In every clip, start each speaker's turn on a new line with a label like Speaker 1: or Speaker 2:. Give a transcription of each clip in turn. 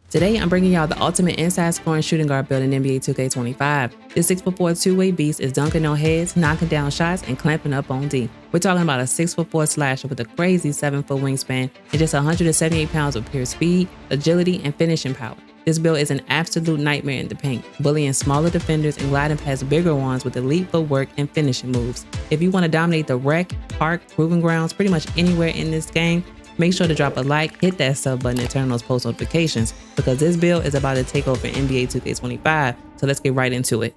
Speaker 1: Today, I'm bringing y'all the ultimate inside scoring shooting guard build in NBA 2K25. This 6'4" two-way beast is dunking on heads, knocking down shots, and clamping up on D. We're talking about a 6'4" slasher with a crazy 7-foot wingspan and just 178 pounds of pure speed, agility, and finishing power. This build is an absolute nightmare in the paint, bullying smaller defenders and gliding past bigger ones with elite footwork and finishing moves. If you want to dominate the rec, park, proving grounds, pretty much anywhere in this game, make sure to drop a like, hit that sub button, and turn on those post notifications because this build is about to take over NBA 2K25. So let's get right into it.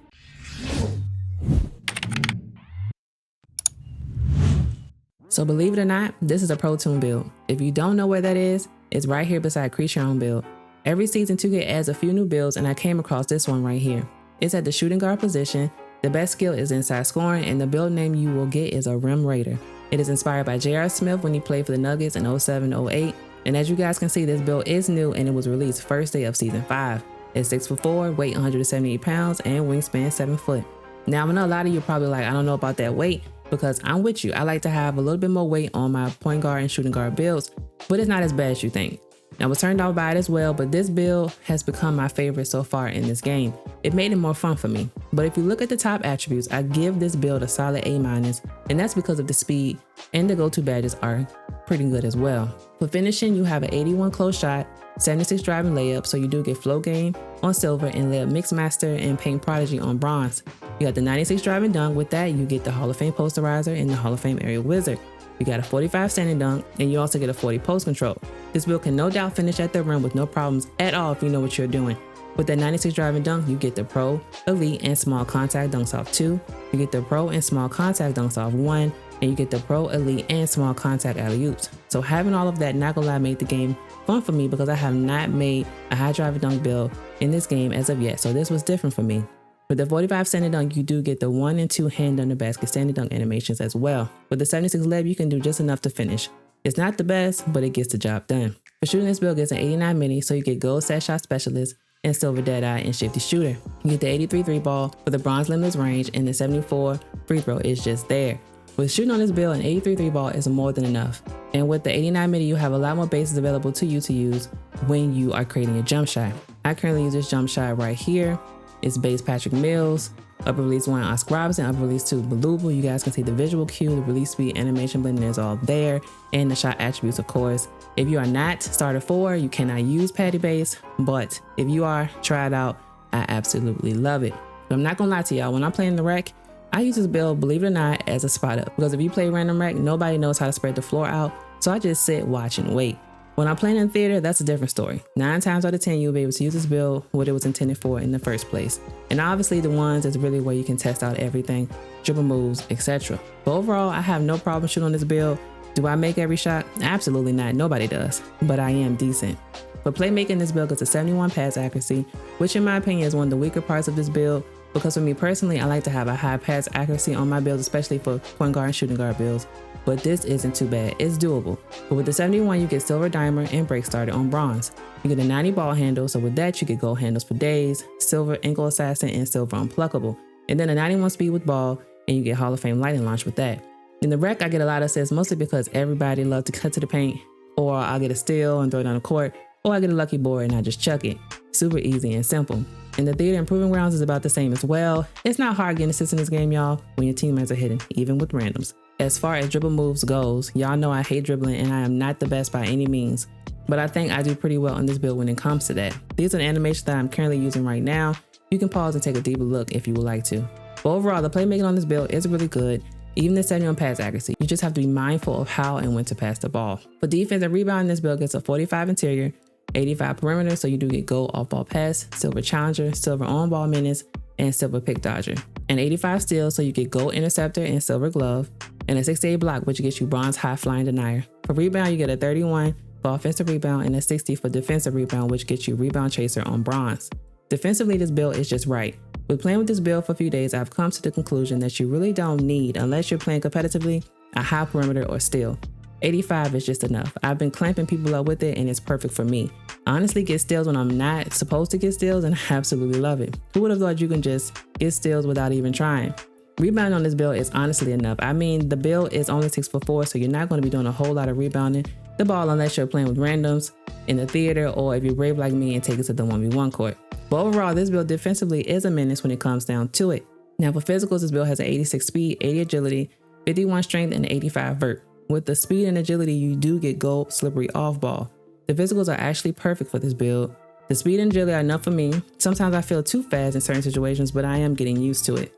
Speaker 1: So believe it or not, this is a Pro Toon build. If you don't know where that is, it's right here beside Create Your Own Build. Every season 2K adds a few new builds and I came across this one right here. It's at the shooting guard position. The best skill is inside scoring and the build name you will get is a Rim Raider. It is inspired by J.R. Smith when he played for the Nuggets in 07-08. And as you guys can see, this build is new and it was released first day of season 5. It's 6'4", weight 178 pounds, and wingspan 7 foot. Now I know a lot of you are probably like, I don't know about that weight, because I'm with you. I like to have a little bit more weight on my point guard and shooting guard builds, but it's not as bad as you think. I was turned off by it as well, but this build has become my favorite so far in this game. It made it more fun for me. But if you look at the top attributes, I give this build a solid A-, and that's because of the speed, and the go-to badges are pretty good as well. For finishing, you have an 81 close shot, 76 driving layup, so you do get flow game on silver and layup mix master and paint prodigy on bronze. You got the 96 driving dunk. With that, you get the Hall of Fame posterizer and the Hall of Fame aerial wizard. You got a 45 standing dunk, and you also get a 40 post control. This build can no doubt finish at the rim with no problems at all if you know what you're doing. With that 96 driving dunk, you get the Pro, Elite, and Small Contact dunks off 2. You get the Pro and Small Contact dunks off 1, and you get the Pro, Elite, and Small Contact alley-oops. So having all of that, not gonna lie, made the game fun for me because I have not made a high driving dunk build in this game as of yet, so this was different for me. With the 45 standing dunk, you do get the 1 and 2 hand under basket standing dunk animations as well. With the 76 leb, you can do just enough to finish. It's not the best, but it gets the job done. For shooting, this build gets an 89 mini, so you get gold set shot specialist and silver deadeye and shifty shooter. You get the 83 3 ball for the bronze limitless range, and the 74 free throw is just there. With shooting on this build, an 83 3 ball is more than enough. And with the 89 mini, you have a lot more bases available to you to use when you are creating a jump shot. I currently use this jump shot right here. It's base Patrick Mills, upper release 1 Oscar Robertson, upper release 2 Beluba. You guys can see the visual cue, the release speed, animation blending is all there, and the shot attributes, of course. If you are not starter 4, you cannot use patty base, but if you are, try it out. I absolutely love it. But I'm not gonna lie to y'all, when I'm playing the rec, I use this build, believe it or not, as a spot up, because if you play random rec, nobody knows how to spread the floor out, so I just sit, watch, and wait. When I'm playing in theater, that's a different story. 9 times out of 10, you'll be able to use this build what it was intended for in the first place. And obviously the ones is really where you can test out everything, dribble moves, etc. But overall, I have no problem shooting on this build. Do I make every shot? Absolutely not, nobody does, but I am decent. For playmaking, this build gets a 71 pass accuracy, which in my opinion is one of the weaker parts of this build, because for me personally, I like to have a high pass accuracy on my builds, especially for point guard and shooting guard builds. But this isn't too bad, it's doable. But with the 71, you get silver dimer and break starter on bronze. You get a 90 ball handle, so with that you get gold handles for days, silver ankle assassin, and silver unpluckable. And then a 91 speed with ball, and you get Hall of Fame lightning launch with that. In the rec, I get a lot of assists, mostly because everybody loves to cut to the paint, or I'll get a steal and throw it down the court, or I get a lucky board and I just chuck it. Super easy and simple. And the theater and proving grounds is about the same as well. It's not hard getting assists in this game, y'all, when your teammates are hitting, even with randoms. As far as dribble moves goes, y'all know I hate dribbling and I am not the best by any means, but I think I do pretty well on this build when it comes to that. These are the animations that I'm currently using right now. You can pause and take a deeper look if you would like to. But overall, the playmaking on this build is really good. Even the 71 pass accuracy, you just have to be mindful of how and when to pass the ball. For defense and rebound, this build gets a 45 interior, 85 perimeter, so you do get gold off-ball pass, silver challenger, silver on-ball minutes, and silver pick dodger. And 85 steals, so you get gold interceptor and silver glove, and a 68 block, which gets you bronze high flying denier. For rebound, you get a 31 for offensive rebound and a 60 for defensive rebound, which gets you rebound chaser on bronze. Defensively, this build is just right. With playing with this build for a few days, I've come to the conclusion that you really don't need, unless you're playing competitively, a high perimeter or steal. 85 is just enough. I've been clamping people up with it and it's perfect for me. I honestly get steals when I'm not supposed to get steals and I absolutely love it. Who would have thought you can just get steals without even trying? Rebounding on this build is honestly enough. I mean, the build is only 6'4", so you're not going to be doing a whole lot of rebounding. the ball unless you're playing with randoms in the theater or if you're brave like me and take it to the 1v1 court. But overall, this build defensively is a menace when it comes down to it. Now for physicals, this build has an 86 speed, 80 agility, 51 strength, and 85 vert. With the speed and agility, you do get gold slippery off ball. The physicals are actually perfect for this build. The speed and agility are enough for me. Sometimes I feel too fast in certain situations, but I am getting used to it.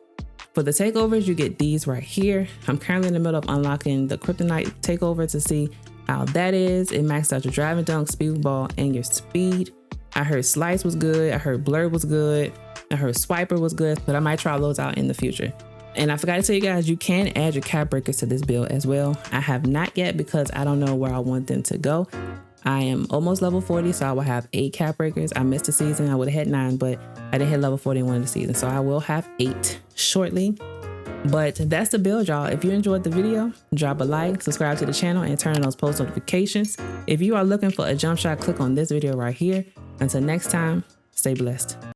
Speaker 1: For the takeovers, you get these right here. I'm currently in the middle of unlocking the Kryptonite takeover to see how that is. It maxed out your driving dunk, speed ball, and your speed. I heard Slice was good. I heard Blur was good. I heard Swiper was good, but I might try those out in the future. And I forgot to tell you guys, you can add your cap breakers to this build as well. I have not yet because I don't know where I want them to go. I am almost level 40, so I will have 8 cap breakers. I missed a season. I would have had 9, but I didn't hit level 40 in one of the seasons. So I will have 8 shortly. But that's the build, y'all. If you enjoyed the video, drop a like, subscribe to the channel, and turn on those post notifications. If you are looking for a jump shot, click on this video right here. Until next time, stay blessed.